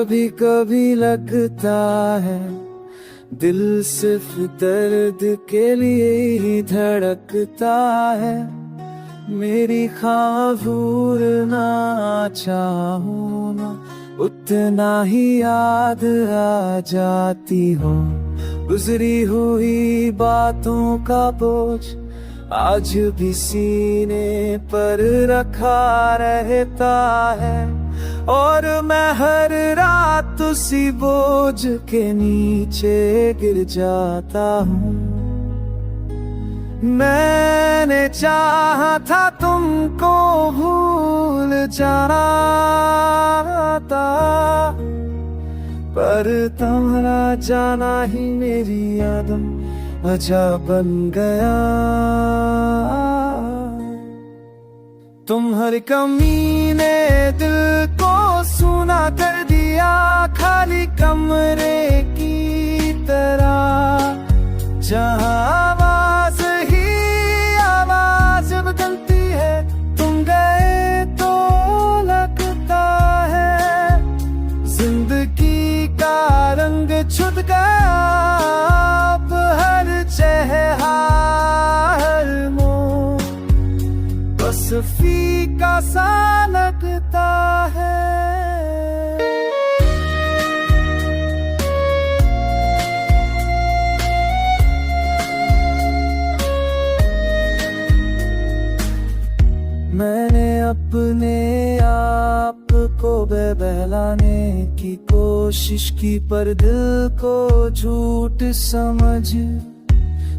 कभी कभी लगता है दिल सिर्फ दर्द के लिए ही धड़कता है। मेरी भूलना चाहूं ना, उतना ही याद आ जाती हो। गुजरी हुई बातों का बोझ आज भी सीने पर रखा रहता है, और मैं हर रात उसी बोझ के नीचे गिर जाता हूँ। मैंने चाहा था तुमको भूल जाना था, पर तुम्हारा जाना ही मेरी यादों वजह बन गया। तुम हर कमी ने दिल को सुना कर दिया, खाली कमरे की तरह जहां आवाज ही आवाज बदलती है। तुम गए तो लगता है जिंदगी का रंग छुट गया। अब हर चेहरा हर मोड़ बस फीका सा लगता है। मैंने अपने आप को बहलाने की कोशिश की, पर दिल को झूठ समझ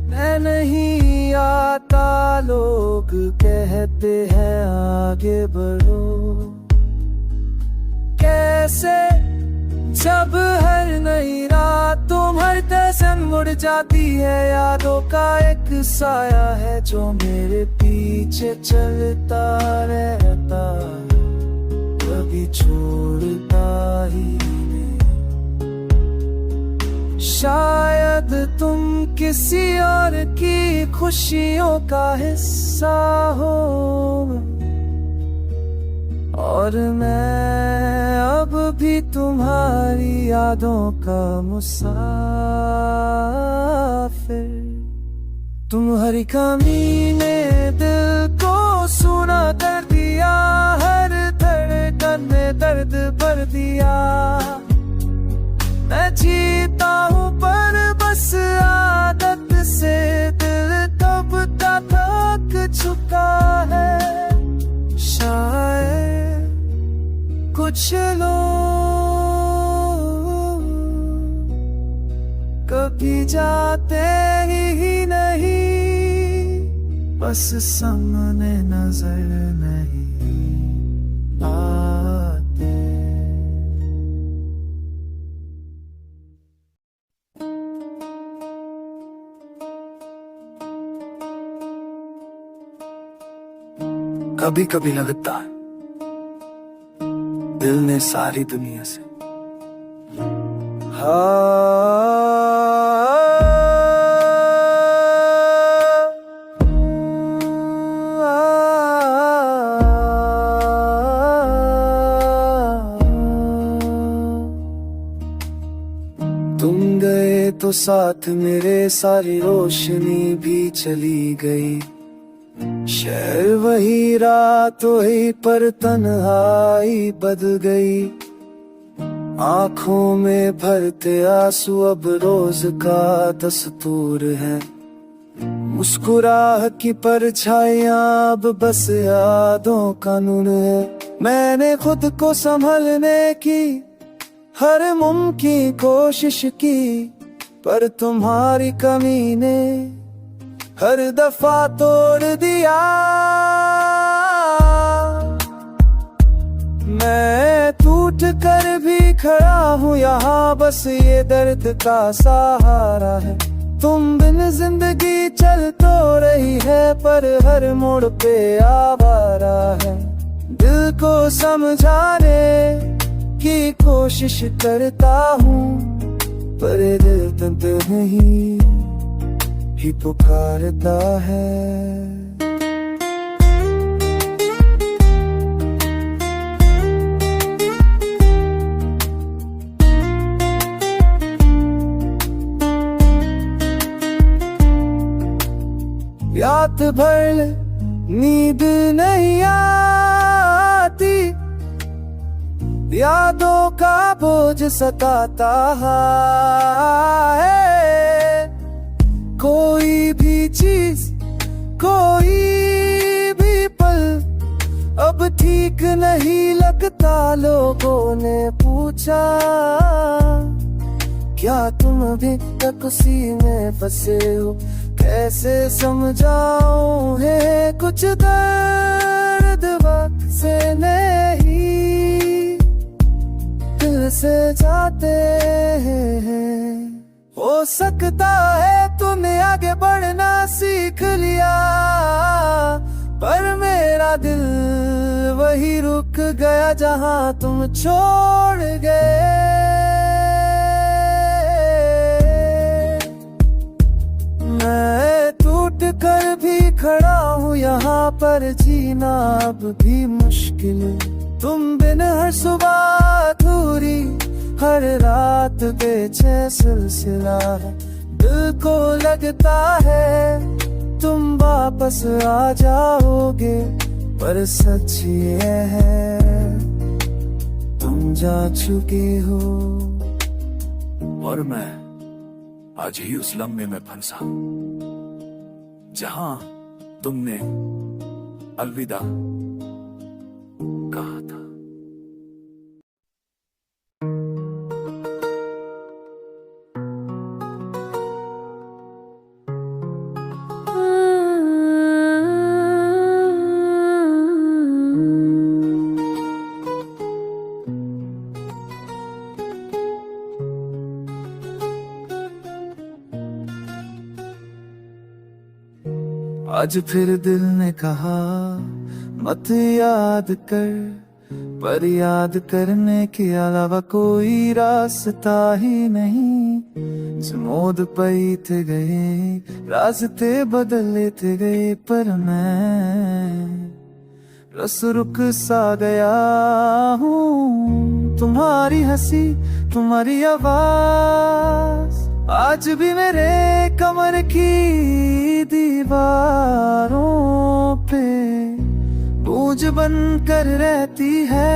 मैं नहीं आता। लोग कहते हैं आगे बढ़ो, कैसे जब हर नई रात तुम्हारी तस्वीर मुड़ जाती है। यादों का एक साया है जो मेरे पीछे चलता रहता है, कभी छोड़ता ही नहीं। शायद तुम किसी और की खुशियों का हिस्सा हो, और मैं अब भी तुम्हारी यादों का मुसाफिर। तुम्हारी कमी ने दिल को सुना कर दिया, हर धड़कन में दर्द भर दिया। मैं जीता हूँ पर बस आदत से, दिल तब तक थक चुका है। शायद कुछ लोग कभी जाते ही नहीं, बस सामने नजर नहीं आते। कभी कभी लगता है दिल ने सारी दुनिया से तुम गए तो साथ मेरे सारी रोशनी भी चली गई। शहर वही रात वही पर तन्हाई बदल गई। आंखों में भरते आंसू अब रोज का दस्तूर है। मुस्कुराहट की परछाइयां अब बस यादों का नूर है। मैंने खुद को संभलने की हर मुमकिन कोशिश की, पर तुम्हारी कमी ने हर दफा तोड़ दिया। मैं टूट कर भी खड़ा हूँ यहाँ, बस ये दर्द का सहारा है। तुम बिन जिंदगी चल तो रही है, पर हर मोड़ पे आवारा है। दिल को समझाने की कोशिश करता हूँ, पर दिल तंत नहीं ही पुकारता है। रात भर नींद नहीं आती, यादों का बोझ सताता है। कोई भी चीज, कोई भी पल अब ठीक नहीं लगता। लोगों ने पूछा, क्या तुम अभी तक उसी में फंसे हो? कैसे समझाऊं है कुछ दर्द वक्त से नहीं, दिल से जाते हैं। हो सकता है तूने आगे बढ़ना सीख लिया, पर मेरा दिल वही रुक गया जहां तुम छोड़ गए। मैं टूट कर भी खड़ा हूँ यहाँ पर, जीना अब भी मुश्किल। तुम बिन हर सुबह अधूरी, हर रात बेचैन सिलसिला है। दिल को लगता है तुम वापस आ जाओगे, पर सच ये है तुम जा चुके हो। और मैं आज ही उस लम्हे में फंसा जहां तुमने अलविदा कहा था। आज फिर दिल ने कहा मत याद कर, पर याद करने के अलावा कोई रास्ता ही नहीं। जमोद पैत गए, रास्ते बदलते गए, पर मैं रस रुक सा गया हूँ। तुम्हारी हंसी, तुम्हारी आवाज आज भी मेरे कमर की दीवारों पे बोझ बन कर रहती है।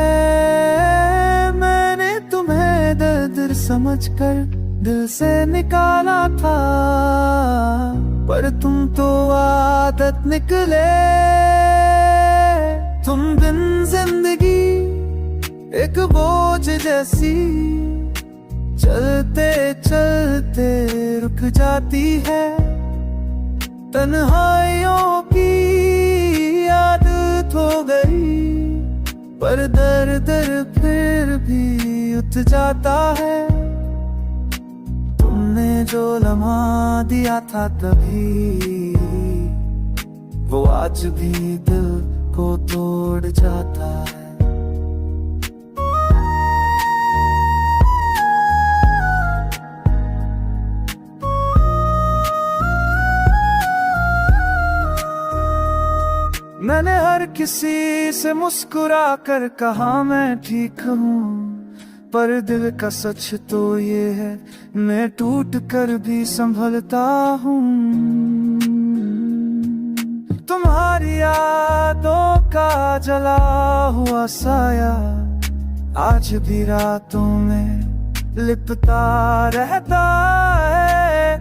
मैंने तुम्हें दर्द समझकर दिल से निकाला था, पर तुम तो आदत निकले। तुम बिन जिंदगी एक बोझ जैसी चलते चलते रुक जाती है। तन्हाइयों की आदत हो गई, पर दर दर फिर भी उठ जाता है। तुमने जो लम्हा दिया था तभी, वो आज भी दिल को तोड़ जाता है। मैंने हर किसी से मुस्कुरा कर कहा मैं ठीक हूँ, पर दिल का सच तो ये है मैं टूट कर भी संभलता हूँ। तुम्हारी यादों का जला हुआ साया आज भी रातों में लिपटा रहता है।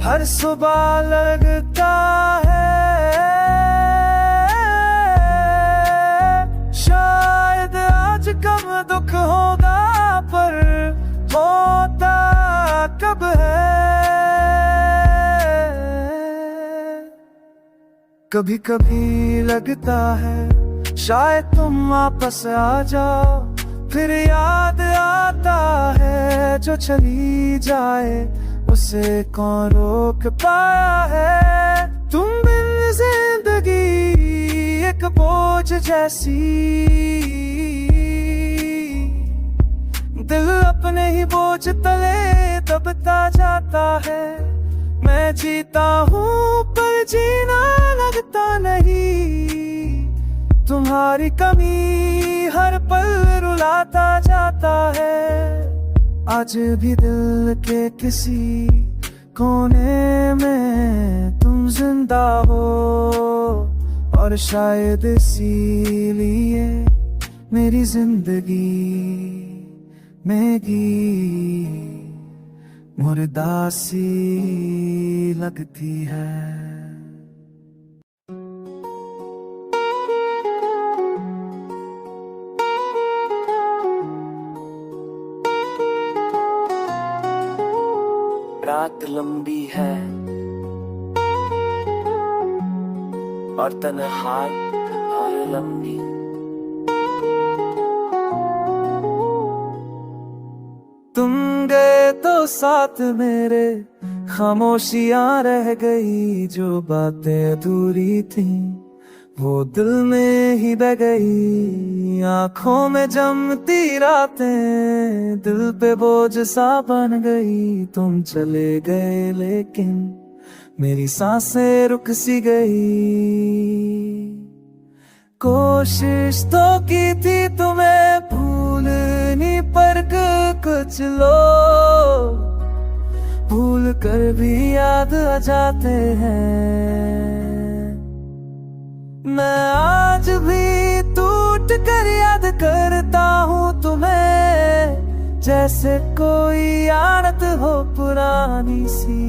हर सुबह लगता है शायद आज कम दुख होगा, पर होता कब है। कभी कभी लगता है शायद तुम वापस आ जाओ, फिर याद आता है जो चली जाए उसे कौन रोक पाया है। तुम बिन जिंदगी एक बोझ जैसी, दिल अपने ही बोझ तले दबता जाता है। मैं जीता हूँ पर जीना लगता नहीं, तुम्हारी कमी हर पल रुलाता जाता है। आज भी दिल के किसी कोने में तुम जिंदा हो, और शायद इसीलिए मेरी जिंदगी में मुर्दा सी लगती है। रात लंबी है और तन्हाई और लंबी, तुम गए तो साथ मेरे खामोशियां रह गई, जो बातें अधूरी थी वो दिल में ही बह गई। आंखों में जमती रातें दिल पे बोझ सा बन गई, तुम चले गए लेकिन मेरी सांसें रुक सी गई। कोशिश तो की थी तुम्हें भूलनी, पर कुछ लोग भूल कर भी याद आ जाते हैं। मैं आज भी टूट कर याद करता हूँ तुम्हें, जैसे कोई आदत हो पुरानी सी।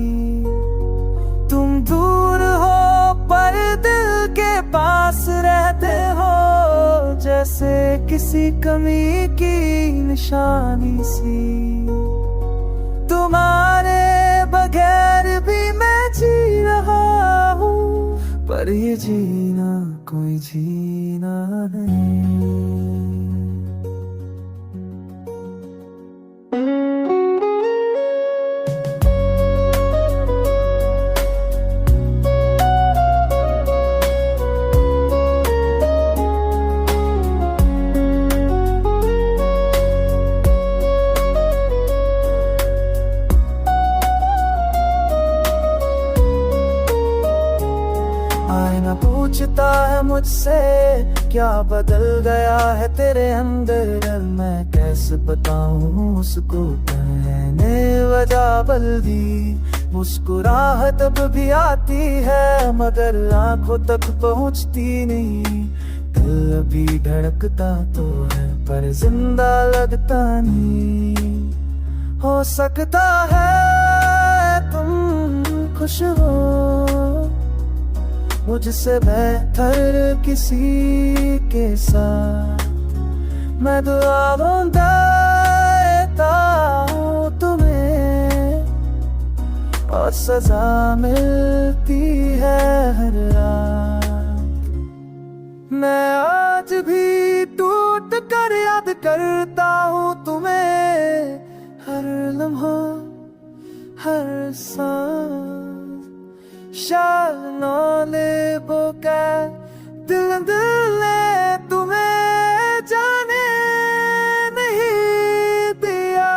तुम दूर हो पर दिल के पास रहते हो, जैसे किसी कमी की निशानी सी। तुम्हारे बगैर भी मैं जी रहा हूँ, पर ये जीना कोई जीना नहीं। आईना पूछता है मुझसे क्या बदल गया है तेरे अंदर, मैं कैसे बताऊं उसको कहने वजह बल्दी। मुस्कुराहट अब भी आती है मगर आंखों तक पहुंचती नहीं, दिल अभी धड़कता तो है पर जिंदा लगता नहीं। हो सकता है तुम खुश हो मुझसे बेहतर किसी के साथ, मैं दुआ देता हूँ तुम्हें और सजा मिलती है हर रात। मैं आज भी टूट कर याद करता हूँ तुम्हें, हर लम्हा हर सांस। शालनौले बोका दिल ने तुम्हें जाने नहीं दिया।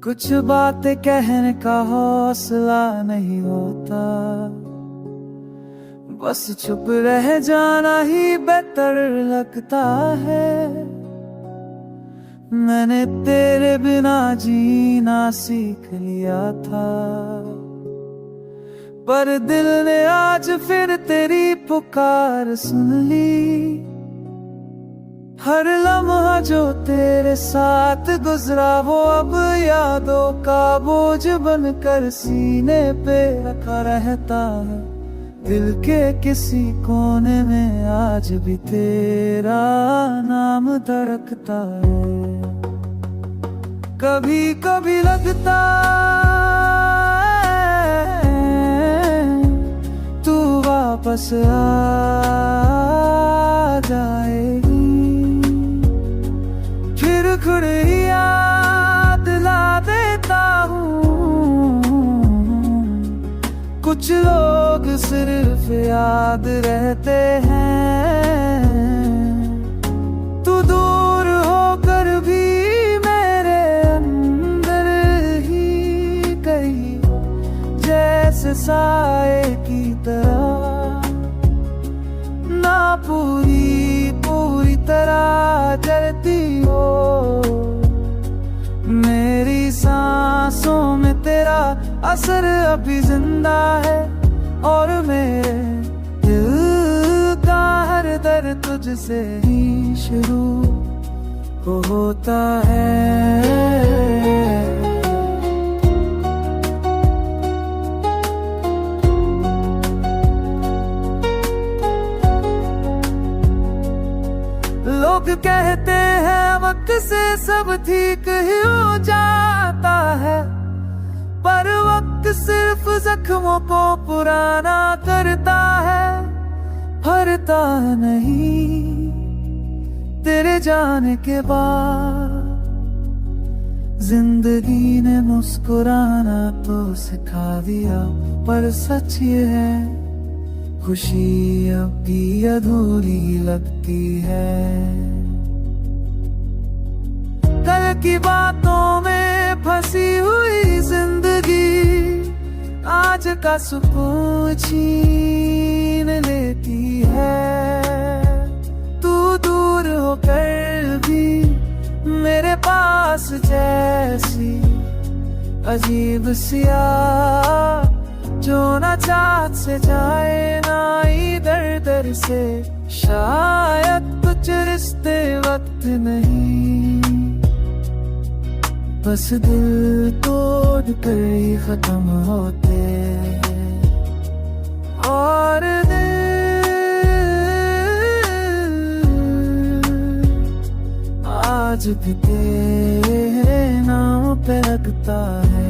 कुछ बातें कहने का हौसला नहीं होता, बस चुप रह जाना ही बेहतर लगता है। मैंने तेरे बिना जीना सीख लिया था, पर दिल ने आज फिर तेरी पुकार सुन ली। हर लम्हा जो तेरे साथ गुजरा वो अब यादों का बोझ बनकर सीने पे रखा रहता है। दिल के किसी कोने में आज भी तेरा नाम धड़कता है। कभी कभी लगता है वापस आ जाएगी। फिर खुद ही याद ला देता हूँ, कुछ लोग सिर्फ याद रहते हैं। तू दूर होकर भी मेरे अंदर ही कहीं जैसे साए की तरह, ना पूरी तरह जलती हो। मेरी सांसों में तेरा असर अभी जिंदा है, और मेरे दिल का हर दर्द तुझसे ही शुरू होता है। लोग कहते हैं वक्त से सब ठीक ही हो जाता है, पर वक्त सिर्फ जख्मों को पुराना करता है, भरता नहीं। तेरे जाने के बाद जिंदगी ने मुस्कुराना तो सिखा दिया, पर सच ये है खुशी अब भी अधूरी लगती है। कल की बातों में फंसी हुई जिंदगी आज का सुकून छीन लेती है। तू दूर होकर भी मेरे पास जैसी अजीब सी जो ना चाहत से जाए ना इधर से, शायद कुछ रिश्ते वक्त नहीं, बस दिल तोड़ कर ही खत्म होते। और दिल आज भी तेरे नाम पे लगता है।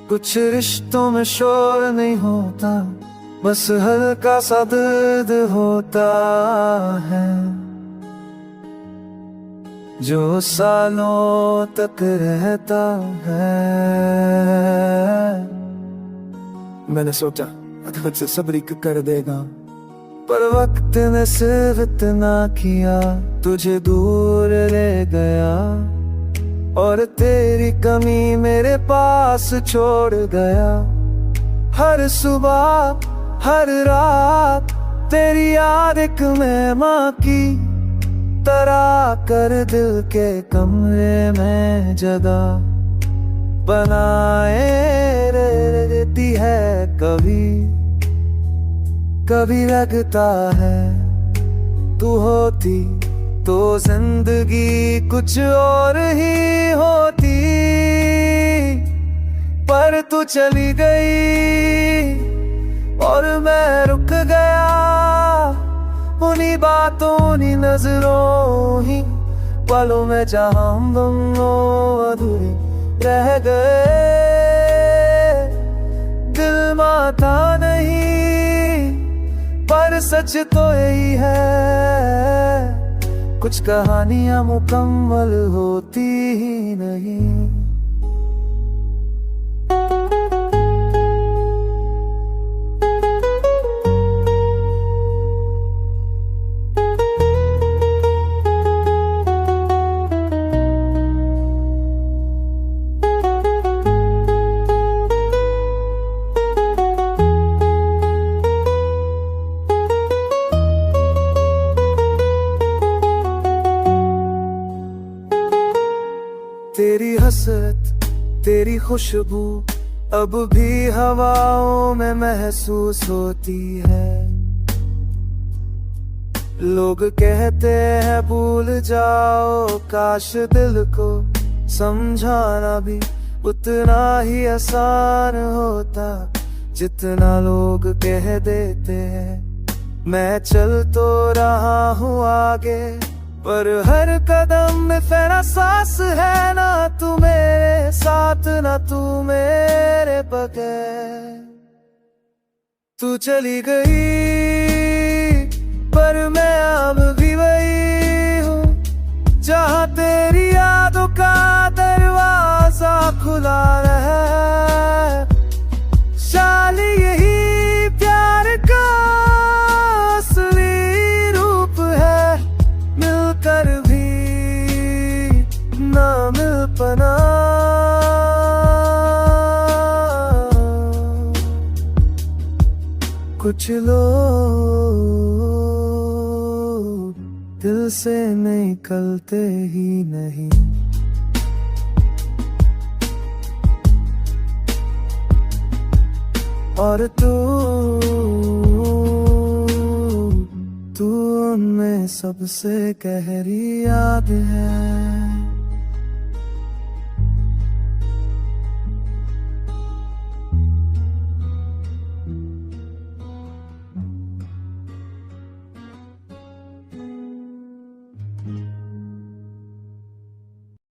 कुछ रिश्तों में शोर नहीं होता, बस हल्का सा दर्द होता है, जो सालों तक रहता है। मैंने सोचा अचानक से सब्र कर देगा, पर वक्त ने सिर्फ इतना किया, तुझे दूर ले गया और तेरी कमी मेरे पास छोड़ गया। हर सुबह हर रात तेरी याद एक मेहमान की तरह कर दिल के कमरे में जगह बनाए रहती है। कभी कभी लगता है तू होती तो जिंदगी कुछ और ही होती, पर तू चली गई और मैं रुक गया उन्हीं बातों उन्हीं नजरों ही पलों में, जहां हम दोनों अधूरे रह गए। दिल माता नहीं पर सच तो यही है, कुछ कहानियां मुकम्मल होती ही नहीं। तेरी हसरत तेरी खुशबू अब भी हवाओं में महसूस होती है। लोग कहते हैं भूल जाओ, काश दिल को समझाना भी उतना ही आसान होता जितना लोग कह देते हैं। मैं चल तो रहा हूँ आगे पर हर कदम में तेरा सांस है, ना तू मेरे साथ ना तू मेरे बगैर। तू चली गई पर मैं अब भी वही हूँ, जहाँ तेरी यादों का दरवाजा खुला रहे। शाली यही प्यार का असली रूप है, मिलकर भी ना मिल पाना। कुछ लोग दिल से निकलते ही नहीं, और तू उनमें सबसे गहरी याद है।